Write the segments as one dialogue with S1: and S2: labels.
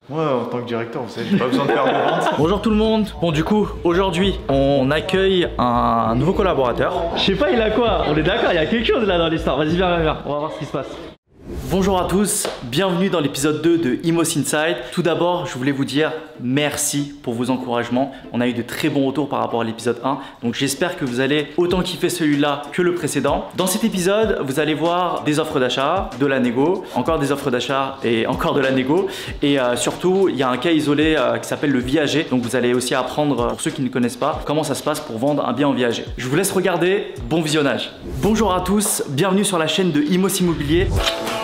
S1: Moi, en tant que directeur, vous savez, j'ai pas besoin de faire de vente.
S2: Bonjour tout le monde. Bon, du coup, aujourd'hui, on accueille un nouveau collaborateur. Je sais pas, il a quoi? On est d'accord, il y a quelque chose là dans l'histoire. Vas-y, viens, viens, on va voir ce qui se passe. Bonjour à tous, bienvenue dans l'épisode 2 de Imos Inside. Tout d'abord, je voulais vous dire merci pour vos encouragements. On a eu de très bons retours par rapport à l'épisode 1. Donc j'espère que vous allez autant kiffer celui-là que le précédent. Dans cet épisode, vous allez voir des offres d'achat, de la négo, encore des offres d'achat et encore de la négo. Et surtout, il y a un cas isolé qui s'appelle le viager. Donc vous allez aussi apprendre, pour ceux qui ne connaissent pas, comment ça se passe pour vendre un bien en viager. Je vous laisse regarder, bon visionnage. Bonjour à tous, bienvenue sur la chaîne de Imos Immobilier.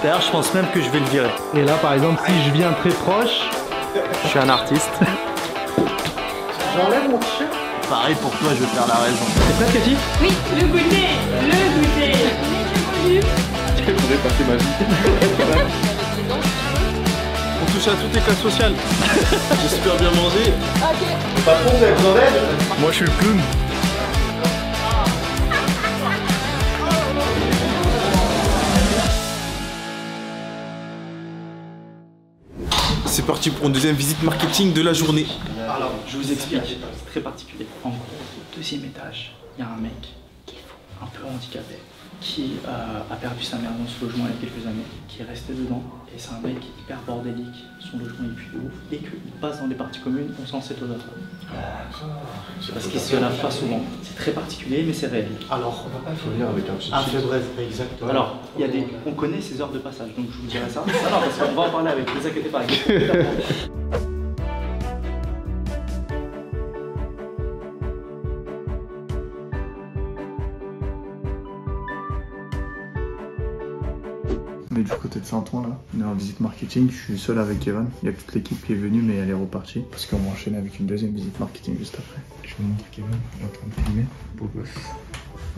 S2: D'ailleurs, je pense même que je vais le virer.
S3: Et là, par exemple, si je viens très proche,
S2: je suis un artiste.
S3: J'enlève mon t-shirt.
S1: Pareil pour toi, je vais faire la raison.
S2: T'es prête, Cathy?
S4: Oui, le goûter, le goûter.
S1: Je pourrais passer ma vie. On touche à toutes les classes sociales. J'ai super bien mangé.
S4: Ok.
S1: Patron, vous avez besoin d'aide? Moi, je suis le clown. C'est parti pour une deuxième visite marketing de la journée.
S2: Alors, je vous explique, c'est très particulier. En gros, au deuxième étage, il y a un mec qui est un peu handicapé, qui a perdu sa mère dans ce logement il y a quelques années, qui est resté dedans. Et c'est un mec hyper bordélique, son logement est plus de ouf. Dès qu'il passe dans les parties communes, on sent cette odeur. Parce qu'il se lave pas souvent. C'est très particulier, mais c'est réel.
S3: Alors,
S1: Il faut venir avec un petit
S3: exactement.
S2: Alors, il y a des, on connaît ces heures de passage, donc je vous dirai ça. Non, non, parce qu'on va en parler avec, ne vous inquiétez pas.
S1: On est du côté de Saint-Ouen là, on est en visite marketing, je suis seul avec Evan, il y a toute l'équipe qui est venue mais elle est repartie parce qu'on va enchaîner avec une deuxième visite marketing juste après. Je vous montre Kevin, il est en train de filmer, beau gosse.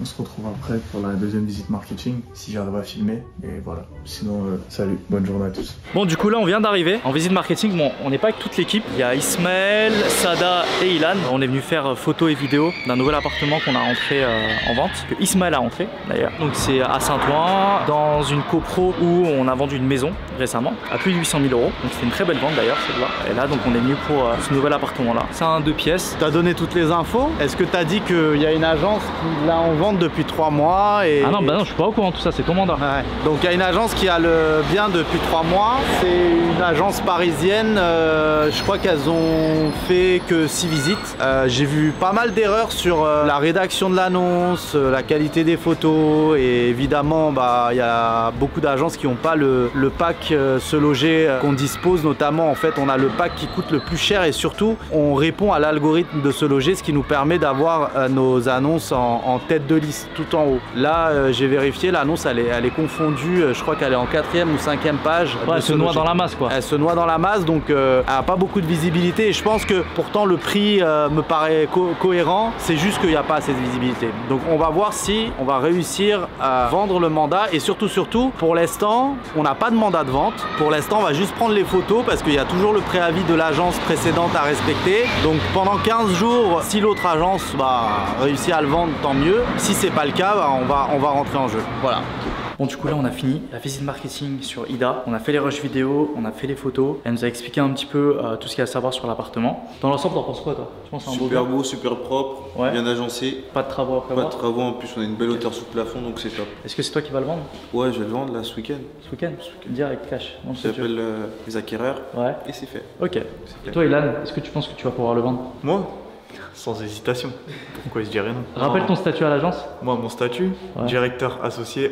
S1: On se retrouve après pour la deuxième visite marketing, si j'arrive à filmer, et voilà. Sinon, salut, bonne journée à tous.
S2: Bon, du coup là on vient d'arriver en visite marketing. Bon, on n'est pas avec toute l'équipe, il y a Ismaël, Sada et Ilan. On est venu faire photos et vidéos d'un nouvel appartement qu'on a rentré en vente, que Ismaël a rentré d'ailleurs. Donc c'est à Saint-Ouen, dans une copro où on a vendu une maison récemment à plus de 800 000 €. Donc c'était une très belle vente d'ailleurs celle-là. Et là donc on est venu pour ce nouvel appartement là. C'est un 2 pièces.
S3: T'as donné toutes les infos. Est-ce que t'as dit qu'il y a une agence qui l'a en vente depuis 3 mois et...
S2: Ah non, bah non, je suis pas au courant de tout ça, c'est ton mandat.
S3: Ouais. Donc il y a une agence qui a le bien depuis 3 mois. C'est une agence parisienne. Je crois qu'elles ont fait que 6 visites. J'ai vu pas mal d'erreurs sur la rédaction de l'annonce, la qualité des photos. Et évidemment, bah, il y a beaucoup d'agences qui n'ont pas le pack se loger qu'on dispose. Notamment, en fait, on a le pack qui coûte le plus cher et surtout, on répond à l'algorithme de se loger, ce qui nous permet d'avoir nos annonces en tête de liste, tout en haut. Là, j'ai vérifié, l'annonce elle est confondue, je crois qu'elle est en 4e ou 5e page.
S2: Ouais, elle se noie dans la masse quoi.
S3: Elle se noie dans la masse, donc elle n'a pas beaucoup de visibilité et je pense que pourtant le prix me paraît cohérent, c'est juste qu'il n'y a pas assez de visibilité. Donc on va voir si on va réussir à vendre le mandat et surtout, pour l'instant, on n'a pas de mandat de vente. Pour l'instant, on va juste prendre les photos parce qu'il y a toujours le préavis de l'agence précédente à respecter. Donc pendant 15 jours, si l'autre agence réussit à le vendre, tant mieux. Si c'est pas le cas, on va rentrer en jeu. Voilà.
S2: Bon, du coup là on a fini la visite marketing sur Ida, on a fait les rushs vidéo, on a fait les photos, elle nous a expliqué un petit peu tout ce qu'il y a à savoir sur l'appartement. Dans l'ensemble, t'en penses quoi toi? Tu penses que c'est un
S5: super beau, super propre,
S2: ouais,
S5: bien agencé.
S2: Pas de travaux à prévoir?
S5: Pas de travaux, en plus on a une belle hauteur sous plafond donc c'est top.
S2: Est-ce que c'est toi qui vas le vendre?
S5: Ouais, je vais le vendre là ce week-end.
S2: Ce week-end? Direct, cash.
S5: Ça s'appelle les acquéreurs.
S2: Ouais.
S5: Et c'est fait.
S2: Ok. Et toi Ilan, est-ce que tu penses que tu vas pouvoir le vendre?
S1: Moi? Sans hésitation. Pourquoi je dirais non?
S2: Rappelle ton statut à l'agence.
S1: Moi, mon statut,
S2: ouais,
S1: directeur associé.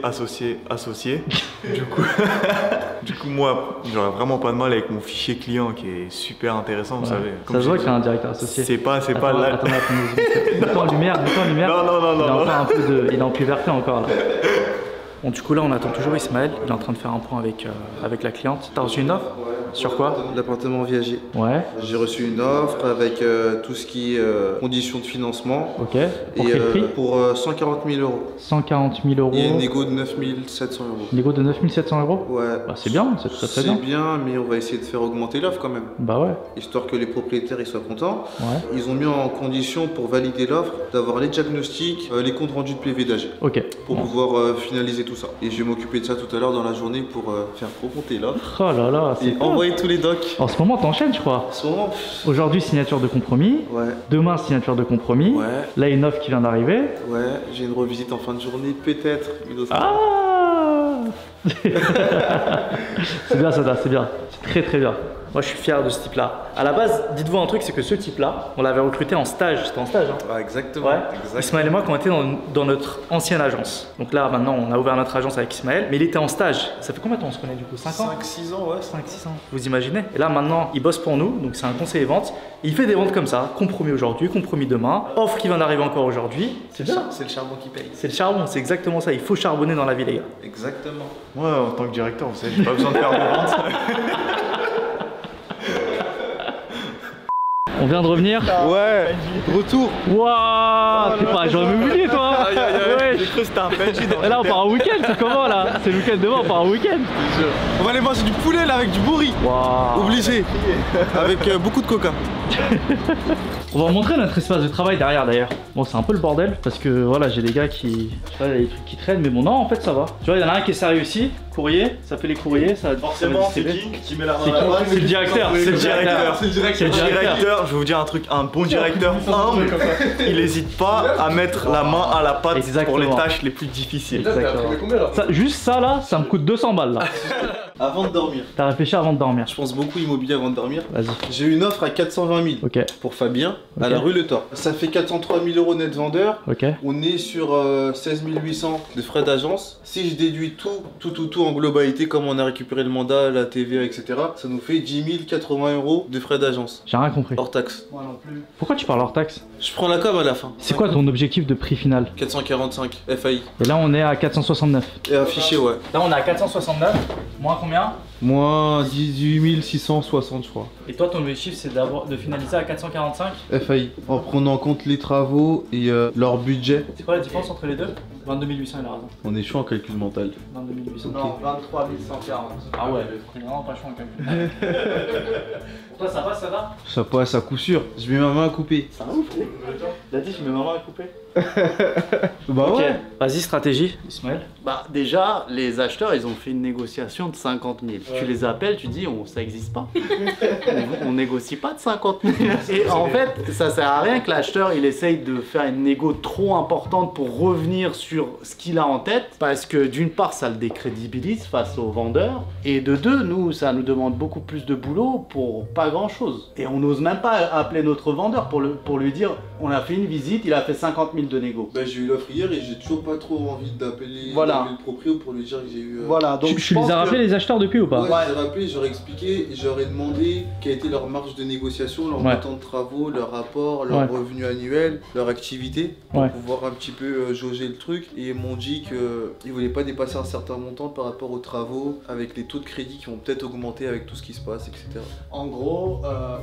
S1: du coup, moi, j'aurais vraiment pas de mal avec mon fichier client qui est super intéressant, vous savez.
S2: Ça se voit qu'il y a un directeur associé.
S1: C'est pas là.
S2: Attends, mets-toi en lumière,
S1: Non.
S2: Il est en puberté encore là. Bon, du coup là on attend toujours Ismaël, il est en train de faire un point avec la cliente. T'as reçu une offre? Sur quoi?
S5: L'appartement viager.
S2: Ouais.
S5: J'ai reçu une offre avec tout ce qui est conditions de financement.
S2: Ok. Pour quel prix?
S5: Pour 140 000 €.
S2: 140 000 €.
S5: Il y a une négo de 9 700 €.
S2: Négo de 9 700 €?
S5: Ouais.
S2: Bah c'est bien, c'est très bien.
S5: C'est bien, mais on va essayer de faire augmenter l'offre quand même.
S2: Bah ouais.
S5: Histoire que les propriétaires ils soient contents.
S2: Ouais.
S5: Ils ont mis en condition pour valider l'offre d'avoir les diagnostics, les comptes rendus de PV d'AG.
S2: Ok.
S5: Pour pouvoir finaliser tout ça. Et je vais m'occuper de ça tout à l'heure dans la journée pour faire remonter l'offre.
S2: Oh là là, c'est
S5: et envoyer envoyer tous les docs.
S2: En ce moment, t'enchaînes, je crois.
S5: En ce moment,
S2: Aujourd'hui, signature de compromis.
S5: ouais,
S2: Demain, signature de compromis.
S5: ouais,
S2: Là, une offre qui vient d'arriver.
S5: ouais, j'ai une revisite en fin de journée, peut-être. Une autre.
S2: Ah C'est bien, ça, c'est bien. C'est très très bien. Moi, je suis fier de ce type-là. À la base, dites-vous un truc, c'est que ce type-là, on l'avait recruté en stage. C'était en stage, hein.
S5: Ouais, exactement.
S2: Ouais.
S5: exactement.
S2: Ismaël et moi, quand on était dans notre ancienne agence. Donc là, maintenant, on a ouvert notre agence avec Ismaël. Mais il était en stage. Ça fait combien de temps on se connaît du coup? 5 ans?
S5: 5-6 ans, ouais.
S2: 5-6 ans. Vous imaginez? Et là, maintenant, il bosse pour nous. Donc c'est un conseiller vente. Il fait des ventes comme ça. Compromis aujourd'hui, compromis demain. Offre qui vient d'arriver encore aujourd'hui. C'est bien.
S5: C'est le charbon qui paye.
S2: C'est le charbon. C'est exactement ça. Il faut charbonner dans la vie, les gars.
S5: Exactement.
S1: Moi, en tant que directeur, vous savez, j'ai pas besoin de faire de vente.
S2: On vient de revenir.
S3: Ouais, retour.
S2: Waouh, t'es pas, j'aurais oublié toi.
S3: Aïe, aïe, aïe.
S2: Ouais.
S3: J'ai cru que c'était un PNJ dans
S2: Et là on part en week-end, c'est comment là? C'est le week-end demain, on part en week-end.
S3: On va aller manger du poulet là avec du bourri.
S2: Waouh.
S3: Obligé. Avec beaucoup de coca.
S2: On va vous montrer notre espace de travail derrière d'ailleurs. Bon, c'est un peu le bordel parce que voilà, j'ai des gars qui. Je sais pas, il y a des trucs qui traînent, mais bon, non, en fait ça va. Tu vois, il y en a un qui est sérieux ici, courrier, ça fait les courriers, ça
S3: Forcément, c'est qui met la main
S2: C'est
S3: à la pâte?
S2: c'est le directeur, c'est le directeur.
S3: C'est le directeur.
S2: C'est le directeur.
S3: Je vais vous dire un truc, un bon directeur humble, il n'hésite pas à mettre la main à la pâte pour les
S2: Exactement.
S3: tâches les plus difficiles.
S2: Exactement. Ça, juste ça là, ça me coûte 200 balles là.
S5: Avant de dormir.
S2: T'as réfléchi avant de dormir.
S5: Je pense beaucoup immobilier avant de dormir.
S2: Vas-y.
S5: J'ai eu une offre à 420 000
S2: Ok,
S5: pour Fabien à
S2: Ok.
S5: la rue Le Thor. Ça fait 403 000 euros net vendeur.
S2: ok.
S5: On est sur 16 800 de frais d'agence. Si je déduis tout en globalité, comme on a récupéré le mandat, la TVA, etc., ça nous fait 10 080 euros de frais d'agence.
S2: J'ai rien compris.
S5: Hors taxe.
S3: Moi non plus.
S2: Pourquoi tu parles hors taxe?
S5: Je prends la com à la fin.
S2: C'est quoi ton objectif de prix final?
S5: 445 FAI.
S2: Et là on est à 469.
S5: Et affiché, ouais.
S2: Là on est à 469. Moins combien?
S5: Moins 18 660, je crois.
S2: Et toi ton objectif c'est de finaliser à 445?
S5: FAI. En prenant en compte les travaux et leur budget.
S2: C'est quoi la différence entre les deux? 22 800, il a raison.
S5: On est chaud en calcul mental.
S2: 22 800.
S3: Non, 23 140.
S2: Ah ouais, c'est vraiment pas chaud en calcul. Pour toi ça passe, ça va?
S5: Ça passe à coup sûr. Je mets ma main à couper.
S2: Ça va ouf. Il a dit je mets ma main à couper.
S5: Bah
S2: Ok,
S5: ouais.
S2: vas-y stratégie, Ismaël.
S3: Bah déjà, les acheteurs, ils ont fait une négociation de 50 000. Tu les appelles, tu dis, ça existe pas. on négocie pas de 50 000. Et en fait, ça sert à rien que l'acheteur, il essaye de faire une négo trop importante pour revenir sur ce qu'il a en tête. Parce que d'une part, ça le décrédibilise face aux vendeurs. Et de deux, nous, ça nous demande beaucoup plus de boulot pour pas grand chose. Et on n'ose même pas appeler notre vendeur pour lui dire, on a fait une visite, il a fait 50 000 de négo.
S5: Bah j'ai eu l'offre hier et j'ai toujours pas trop envie d'appeler
S3: Voilà.
S5: le proprio pour lui dire que j'ai eu...
S3: Voilà, donc
S2: Tu les as rappelés les acheteurs depuis ou pas?
S5: Ouais, j'ai rappelé, j'aurais expliqué et j'aurais demandé quelle était leur marge de négociation, leur
S2: Ouais.
S5: montant de travaux, leur rapport, leur
S2: Ouais.
S5: revenu annuel, leur activité, pour
S2: Ouais.
S5: pouvoir un petit peu jauger le truc. Et ils m'ont dit qu'ils voulaient pas dépasser un certain montant par rapport aux travaux, avec les taux de crédit qui vont peut-être augmenter avec tout ce qui se passe, etc.
S3: En gros,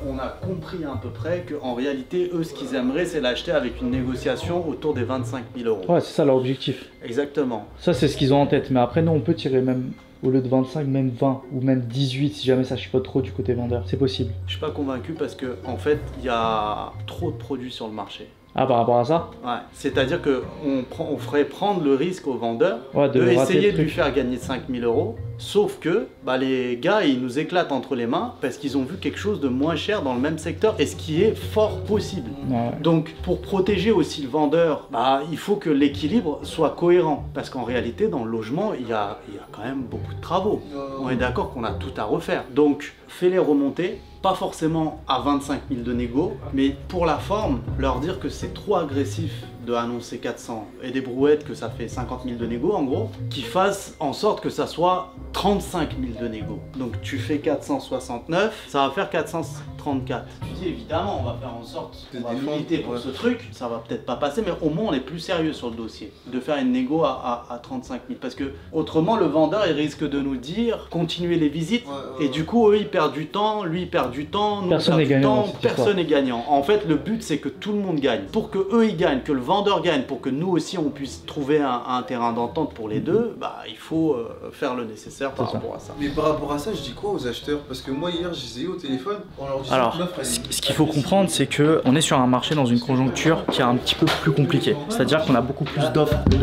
S3: on a compris à peu près qu'en réalité, eux, ce qu'ils aimeraient, c'est l'acheter avec une négociation autour des 25 000 euros.
S2: Ouais, c'est ça leur objectif.
S3: Exactement.
S2: Ça, c'est ce qu'ils ont en tête. Mais après, nous, on peut tirer même, au lieu de 25, même 20 ou même 18 si jamais ça chipote trop du côté vendeur. C'est possible.
S3: Je suis pas convaincu parce que en fait, il y a trop de produits sur le marché.
S2: Ah, par rapport à ça?
S3: Ouais. C'est-à-dire que on ferait prendre le risque au vendeur
S2: Ouais,
S3: de
S2: rater
S3: essayer
S2: le
S3: de lui
S2: truc.
S3: faire gagner 5 000 euros. Sauf que bah, les gars, ils nous éclatent entre les mains parce qu'ils ont vu quelque chose de moins cher dans le même secteur et ce qui est fort possible.
S2: Ouais.
S3: Donc pour protéger aussi le vendeur, bah, il faut que l'équilibre soit cohérent. Parce qu'en réalité, dans le logement, il y a quand même beaucoup de travaux. On est d'accord qu'on a tout à refaire. Donc fais-les remonter. Pas forcément à 25 000 de négo, mais pour la forme, leur dire que c'est trop agressif de annoncer 400 et des brouettes que ça fait 50 000 de négo en gros, qui fassent en sorte que ça soit 35 000 de négo. Donc tu fais 469, ça va faire 434. Tu dis évidemment on va faire en sorte, on va militer pour ce truc, ça va peut-être pas passer, mais au moins on est plus sérieux sur le dossier, de faire une négo à 35 000. Parce que autrement le vendeur il risque de nous dire continuez les visites et du coup eux ils perdent du temps, lui il perd du temps, nous
S2: Personne
S3: on
S2: n'est
S3: perd du
S2: gagnant dans
S3: temps,
S2: cette
S3: personne
S2: histoire.
S3: n'est gagnant. En fait le but c'est que tout le monde gagne. Pour que eux ils gagnent, que le vendeur gagne, pour que nous aussi on puisse trouver un terrain d'entente pour les deux, bah il faut faire le nécessaire par
S2: C'est ça.
S3: rapport à ça.
S5: Mais par rapport à ça, je dis quoi aux acheteurs? Parce que moi hier, je les ai eu au téléphone, on leur dit
S2: Alors,
S5: que l'offre, elle est
S2: ce ce qu'il faut comprendre, c'est que on est sur un marché dans une conjoncture qui est un petit peu plus compliquée. C'est-à-dire qu'on a beaucoup plus d'offres que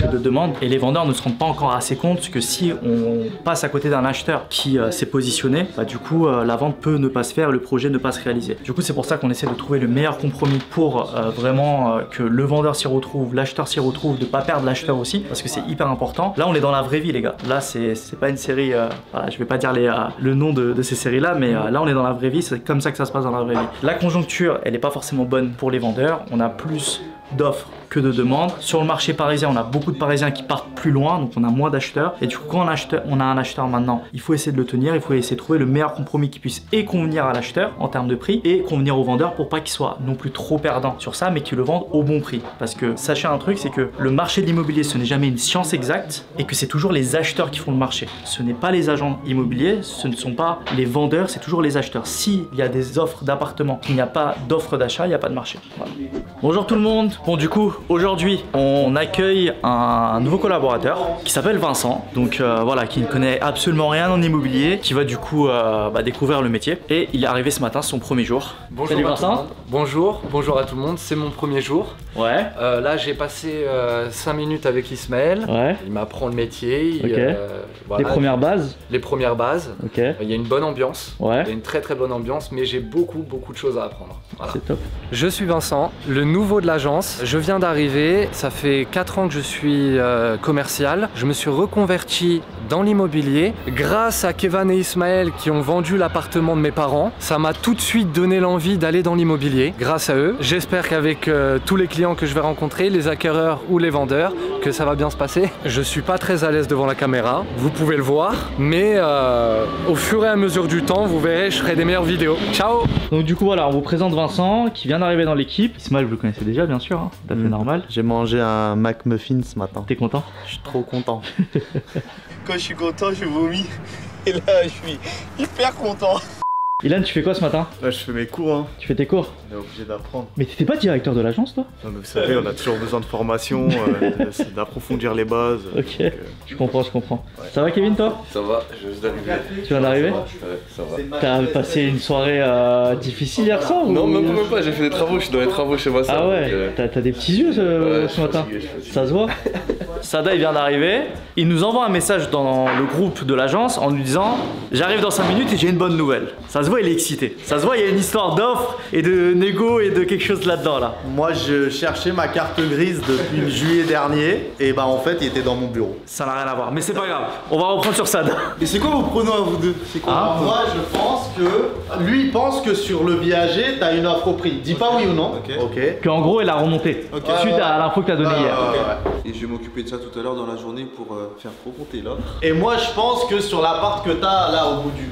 S2: de demandes et les vendeurs ne se rendent pas encore assez compte que si on passe à côté d'un acheteur qui s'est positionné, bah, du coup la vente peut ne pas se faire, le projet ne pas se réaliser. Du coup c'est pour ça qu'on essaie de trouver le meilleur compromis pour vraiment que le vendeur s'y retrouve, l'acheteur s'y retrouve, de pas perdre l'acheteur aussi, parce que c'est hyper important. Là on est dans la vraie vie les gars. Là c'est pas une série, voilà, je vais pas dire le nom de ces séries là, mais là on est dans la vraie vie, c'est comme ça que ça se passe dans la vraie vie. La conjoncture elle est pas forcément bonne pour les vendeurs, on a plus d'offres que de demandes. Sur le marché parisien, on a beaucoup de Parisiens qui partent plus loin, donc on a moins d'acheteurs. Et du coup, quand on a un acheteur maintenant, il faut essayer de le tenir, il faut essayer de trouver le meilleur compromis qui puisse et convenir à l'acheteur en termes de prix et convenir au vendeur pour pas qu'il soit non plus trop perdant sur ça, mais qu'il le vende au bon prix. Parce que sachez un truc, c'est que le marché de l'immobilier, ce n'est jamais une science exacte et que c'est toujours les acheteurs qui font le marché. Ce n'est pas les agents immobiliers, ce ne sont pas les vendeurs, c'est toujours les acheteurs. S'il y a des offres d'appartements, qu'il n'y a pas d'offres d'achat, il n'y a pas de marché. Voilà. Bonjour tout le monde. Bon du coup, aujourd'hui, on accueille un nouveau collaborateur qui s'appelle Vincent, donc voilà, qui ne connaît absolument rien en immobilier, qui va du coup découvrir le métier. Et il est arrivé ce matin, son premier jour.
S6: Bonjour.
S2: Salut Vincent.
S6: Bonjour à tout le monde, c'est mon premier jour.
S2: Ouais.
S6: Là j'ai passé 5 minutes avec Ismaël.
S2: Ouais.
S6: Il m'apprend le métier.
S2: Ok.
S6: Voilà,
S2: les premières bases.
S6: Les premières bases.
S2: Ok.
S6: Il y a une bonne ambiance.
S2: Ouais.
S6: Il y a une très bonne ambiance, mais j'ai beaucoup de choses à apprendre. Voilà.
S2: C'est top.
S6: Je suis Vincent, le nouveau de l'agence. Je viens d'arriver, ça fait 4 ans que je suis commercial. Je me suis reconverti dans l'immobilier grâce à Kevin et Ismaël qui ont vendu l'appartement de mes parents. Ça m'a tout de suite donné l'envie d'aller dans l'immobilier grâce à eux. J'espère qu'avec tous les clients que je vais rencontrer, les acquéreurs ou les vendeurs, que ça va bien se passer. Je suis pas très à l'aise devant la caméra, vous pouvez le voir, mais au fur et à mesure du temps, vous verrez, je ferai des meilleures vidéos. Ciao!
S2: Donc du coup voilà, on vous présente Vincent qui vient d'arriver dans l'équipe. Ismaël, vous le connaissez déjà bien sûr, hein, tout à fait normal.
S3: J'ai mangé un McMuffin ce matin.
S2: T'es content?
S3: Je suis trop content.
S5: Quand je suis content, je vomis. Et là, je suis hyper content.
S2: Ilan, tu fais quoi ce matin?
S1: Là, je fais mes cours, hein.
S2: Tu fais tes cours?
S1: On est obligé d'apprendre.
S2: Mais t'étais pas directeur de l'agence toi?
S1: Non, mais vous savez, on a toujours besoin de formation, d'approfondir les bases.
S2: Ok, je comprends. Ouais. Ça va Kevin toi?
S7: Ça va, je viens d'arriver.
S2: Tu viens d'arriver?
S7: Ouais, ça va.
S2: T'as passé une soirée difficile hier soir ou...
S7: Non, même pas, j'ai fait des travaux, je suis dans les travaux chez moi.
S2: Ah ouais, t'as des petits yeux ce matin. Ça se voit. Sada il vient d'arriver, il nous envoie un message dans le groupe de l'agence en nous disant j'arrive dans 5 minutes et j'ai une bonne nouvelle. Ça se voit, il est excité. Ça se voit, il y a une histoire d'offre et de négo et de quelque chose là-dedans là.
S3: Moi, je cherchais ma carte grise depuis juillet dernier et bah en fait, il était dans mon bureau.
S2: Ça n'a rien à voir, mais c'est pas grave. On va reprendre sur Sada.
S5: Et c'est quoi vos pronos à vous deux? C'est quoi
S3: Moi, je pense que lui, il pense que sur le viager, t'as une offre au prix. Dis pas oui ou non. Ok.
S2: Qu'en gros, elle a remonté suite à l'info que t'as donnée hier.
S5: Et je vais m'occuper de ça tout à l'heure dans la journée pour faire remonter là.
S3: Et moi, je pense que sur l'appart que t'as là au bout du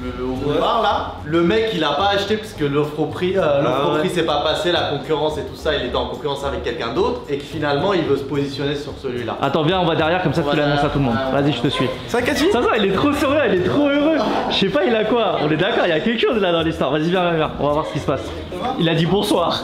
S3: bar là, le mec il a pas acheté parce que l'offre au prix, s'est pas passé, la concurrence et tout ça, il était en concurrence avec quelqu'un d'autre et que finalement il veut se positionner sur celui-là.
S2: Attends, viens, on va derrière comme ça tu l'annonces à tout le monde. Vas-y, je te suis. Ça va, il est trop souriant, il est trop heureux. Je sais pas, il a quoi? On est d'accord, il y a quelque chose là dans l'histoire. Vas-y, viens, on va voir ce qui se passe. Il a dit bonsoir.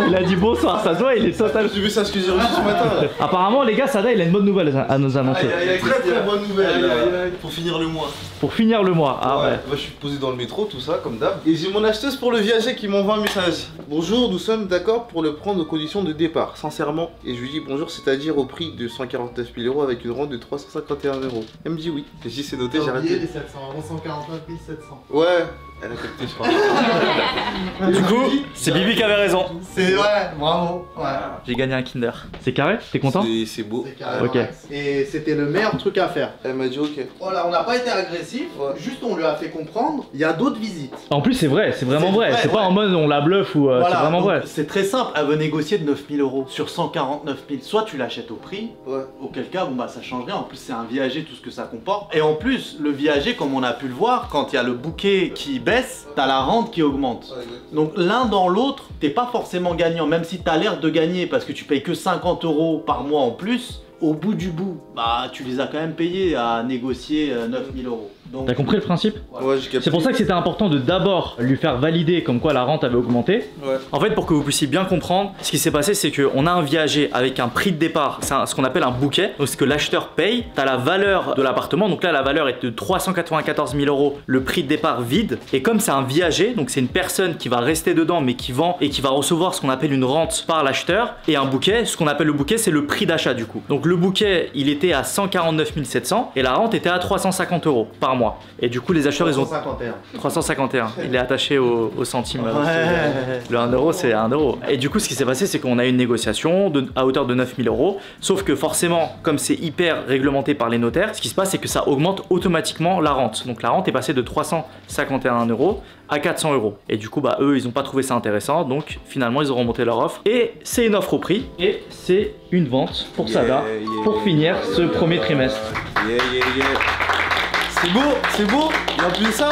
S2: Il a dit bonsoir, ça se voit, il est total.
S5: J'ai vu ça, excusez moi ce matin.
S2: Apparemment, les gars, Sada, il a une bonne nouvelle à nous annoncer.
S5: Il a une très bonne nouvelle pour finir le mois.
S2: Pour finir le mois, ah ouais.
S5: Moi, je suis posé dans le métro, tout ça, comme d'hab. Et j'ai mon acheteuse pour le viager qui m'envoie un message. Bonjour, nous sommes d'accord pour le prendre aux conditions de départ, sincèrement. Et je lui dis bonjour, c'est-à-dire au prix de 149 000 € avec une rente de 351 €. Elle me dit oui. Et si c'est noté, j'ai arrêté.
S3: Les 700 €, 149 700.
S5: Ouais, elle a capté, je crois.
S2: Du coup, c'est Bibi qui avait raison.
S3: C'est ouais, bravo. Ouais.
S2: J'ai gagné un Kinder. C'est carré? T'es content?
S5: C'est beau.
S2: Ok.
S3: Et c'était le meilleur truc à faire.
S5: Elle m'a dit ok.
S3: Voilà, on n'a pas été agressif, juste on lui a fait comprendre, il y a d'autres visites.
S2: En plus, c'est vrai, c'est vraiment vrai. C'est pas en mode on la bluffe ou
S3: Voilà,
S2: c'est vraiment vrai.
S3: C'est très simple, elle veut négocier de 9 000 € sur 149 000. Soit tu l'achètes au prix, auquel cas, bon bah ça change rien. En plus, c'est un viager, tout ce que ça comporte. Et en plus, le viager, comme on a pu le voir, quand il y a le bouquet qui baisse, t'as la rente qui augmente. Donc l'un dans l'autre, t'es pas forcément gagnant, même si t'as l'air de gagner parce que tu payes que 50 € par mois en plus. Au bout du bout, bah tu les as quand même payés à négocier 9 000 €.
S2: T'as compris le principe?
S5: Ouais, j'ai capté.
S2: C'est pour ça que c'était important de d'abord lui faire valider comme quoi la rente avait augmenté.
S5: Ouais.
S2: En fait, pour que vous puissiez bien comprendre, ce qui s'est passé, c'est qu'on a un viager avec un prix de départ, c'est ce qu'on appelle un bouquet. Donc, ce que l'acheteur paye, t'as la valeur de l'appartement. Donc là, la valeur est de 394 000 euros, le prix de départ vide. Et comme c'est un viager, donc c'est une personne qui va rester dedans, mais qui vend et qui va recevoir ce qu'on appelle une rente par l'acheteur. Et un bouquet, ce qu'on appelle le bouquet, c'est le prix d'achat du coup. Donc le bouquet, il était à 149 700 et la rente était à 350 euros par mois. Et du coup, les acheteurs, ils ont 351. Il est attaché au centime. Le 1 euro, c'est 1 euro. Et du coup, ce qui s'est passé, c'est qu'on a eu une négociation à hauteur de 9 000 euros. Sauf que forcément, comme c'est hyper réglementé par les notaires, ce qui se passe, c'est que ça augmente automatiquement la rente. Donc la rente est passée de 351 euros à 400 euros. Et du coup, bah, eux, ils n'ont pas trouvé ça intéressant. Donc finalement, ils auront monté leur offre. Et c'est une offre au prix. Et c'est une vente pour Sada pour finir ce premier trimestre.
S5: C'est beau. Et en plus de ça,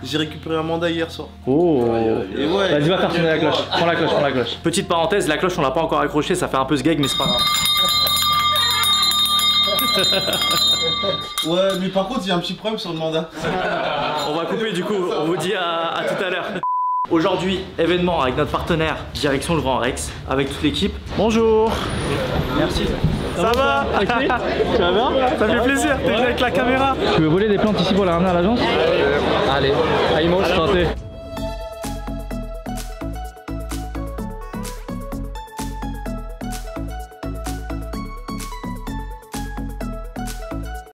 S5: j'ai récupéré un mandat hier soir.
S2: Oh.
S5: Et ouais.
S2: Vas-y, va faire sonner la cloche. Prends la cloche. Petite parenthèse, la cloche, on l'a pas encore accrochée. Ça fait un peu ce gag, mais c'est pas grave.
S5: Ouais, mais par contre, il y a un petit problème sur le mandat.
S2: On va couper du coup, on vous dit à tout à l'heure. Aujourd'hui, événement avec notre partenaire Direction le Grand Rex, avec toute l'équipe. Bonjour. Merci. Ça va? Tu vas bien? Ça fait plaisir, t'es venu avec la caméra. Tu veux voler des plantes ici pour la ramener à l'agence?
S6: Allez, Aïmos, tentez.